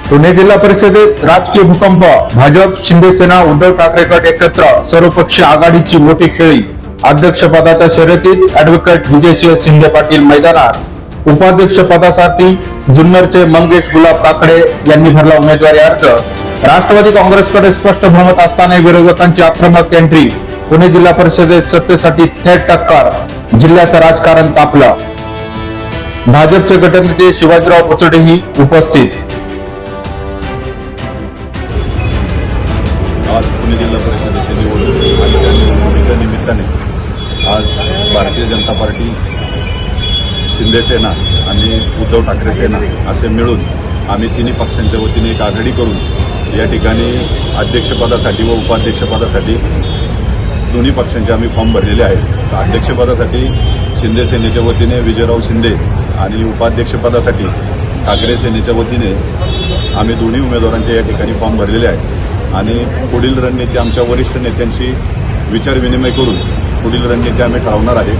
पुणे जिल्हा परिषदेत राजकीय भूकंप, भाजप शिंदे सेना उद्धव ठाकरे गट एकत्र, सर्वपक्षीय आघाडीची मोठी खेळी. अध्यक्षपदाच्या शर्यतीत ऍडव्होकेट विजयसिंह शिंदे पाटील मैदानात. उपाध्यक्ष पदासाठी जुन्नरचे मंगेश गुलाब काकडे यांनी भरला उमेदवारी अर्ज. राष्ट्रवादी काँग्रेसकडे स्पष्ट बहुमत असताना विरोधकांची आक्रमक एंट्री. पुणे जिल्हा परिषदेत सत्तेसाठी थेट टक्कर, जिल्ह्याचं राजकारण तापलं. भाजपचे गटनेते शिवाजीराव पोचडेही उपस्थित. आज पुणे जिल्हा परिषदेची निवडणूक आणि त्या निवडणुकीच्या निमित्ताने आज भारतीय जनता पार्टी, शिंदे सेना आणि उद्धव ठाकरे सेना असे मिळून आम्ही तिन्ही पक्षांच्या वतीने एक आघाडी करून या ठिकाणी अध्यक्षपदासाठी व उपाध्यक्षपदासाठी दोन्ही पक्षांचे आम्ही फॉर्म भरलेले आहेत. अध्यक्षपदासाठी शिंदे सेनेच्या वतीने विजयराव शिंदे आणि उपाध्यक्षपदासाठी ठाकरे सेनेच्या वतीने आम्ही दोन्ही उमेदवारांचे या ठिकाणी फॉर्म भरलेले आहेत आणि पुढील रणनीती आमच्या वरिष्ठ नेत्यांशी विचारविनिमय करून पुढील रणनीती आम्ही ठरवणार आहे.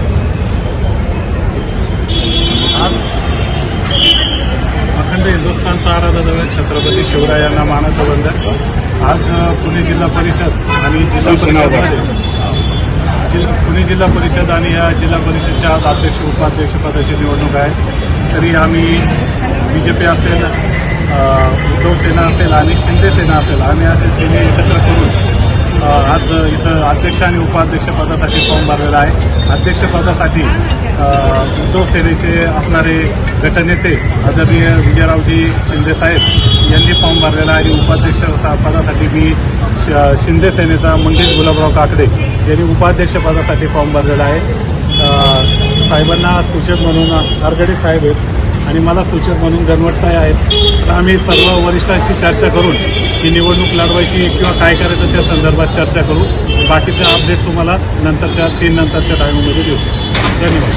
अखंड हिंदुस्थानचा आराध्य छत्रपती शिवरायांना मानाचं वंदन. आज पुणे जिल्हा परिषद आणि पुणे जिल्हा परिषद आणि या जिल्हा परिषदच्या आज अध्यक्ष उपाध्यक्ष पदाची निवडणूक आहे. तरी आम्ही बीजेपी असेल, उद्धव सेना असेल आणि शिंदे सेना असेल, आम्ही असे तिन्ही एकत्र करून आज इथं अध्यक्ष आणि उपाध्यक्ष पदासाठी फॉर्म भरलेला आहे. अध्यक्षपदासाठी उद्धव सेनेचे असणारे गटनेते आदरणीय विजयरावजी शिंदे साहेब यांनी फॉर्म भरलेला आहे आणि उपाध्यक्ष पदासाठी मी शिंदे सेनेचा मंगेश गुलाबराव काकडे यांनी उपाध्यक्ष पदासाठी फॉर्म भरलेला आहे. साहेबांना सूचक म्हणून आरगडे साहेब आहेत आणि मला सूचक म्हणून गणवटसाहेब आहेत. तर आम्ही सर्व वरिष्ठांशी चर्चा करून ही निवडणूक लढवायची किंवा काय करायचं त्या संदर्भात चर्चा करू. बाकीचे अपडेट तुम्हाला नंतरच्या टायमामध्ये देऊ. धन्यवाद.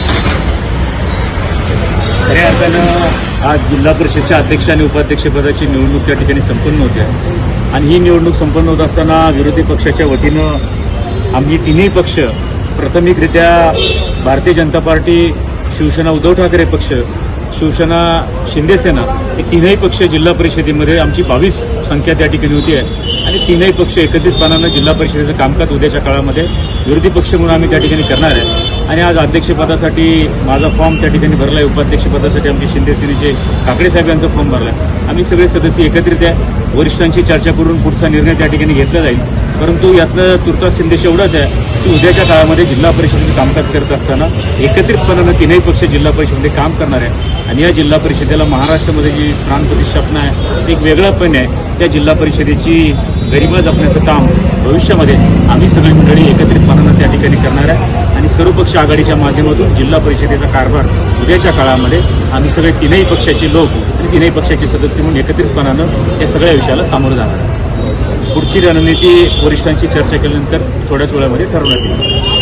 खऱ्या अर्थानं आज जिल्हा परिषदच्या अध्यक्ष आणि उपाध्यक्षपदाची निवडणूक त्या ठिकाणी संपन्न होते आणि ही निवडणूक संपन्न होत असताना विरोधी पक्षाच्या वतीनं आम्ही तिन्ही पक्ष प्राथमिकरित्या भारतीय जनता पार्टी, शिवसेना उद्धव ठाकरे पक्ष, शिवसेना शिंदे सेना हे तीनही पक्ष जिल्हा परिषदेमध्ये आमची 22 संख्या त्या ठिकाणी होती आहे आणि तीनही पक्ष एकत्रितपणानं जिल्हा परिषदेचं कामकाज उद्याच्या काळामध्ये विरोधी पक्ष म्हणून आम्ही त्या ठिकाणी करणार आहे. आणि आज अध्यक्षपदासाठी माझा फॉर्म त्या ठिकाणी भरला आहे. उपाध्यक्षपदासाठी आमचे शिंदे सेनेचे काकडे साहेब यांचा फॉर्म भरला आहे. आम्ही सगळे सदस्य एकत्रित आहे. वरिष्ठांची चर्चा करून पुढचा निर्णय त्या ठिकाणी घेतला जाईल. परंतु यातलं तुर्तास संदेश एवढाच आहे की उद्याच्या काळामध्ये जिल्हा परिषदेचं कामकाज करत असताना एकत्रितपणानं तीनही पक्ष जिल्हा परिषदेमध्ये काम करणार आहे आणि या जिल्हा परिषदेला महाराष्ट्रामध्ये जी प्राण प्रतिष्ठापना आहे एक वेगळापण आहे. त्या जिल्हा परिषदेची गरिमा जपण्याचं काम भविष्यामध्ये आम्ही सगळी मंडळी एकत्रितपणानं त्या ठिकाणी करणार आहे आणि सर्वपक्ष आघाडीच्या माध्यमातून जिल्हा परिषदेचा कारभार उद्याच्या काळामध्ये आम्ही सगळे तीनही पक्षाचे लोक आणि तीनही पक्षाचे सदस्य म्हणून एकत्रितपणानं या सगळ्या विषयाला सामोरं जाणार आहे. पुढची रणनीती वरिष्ठांची चर्चा केल्यानंतर थोड्याच वेळामध्ये ठरवण्यात येईल.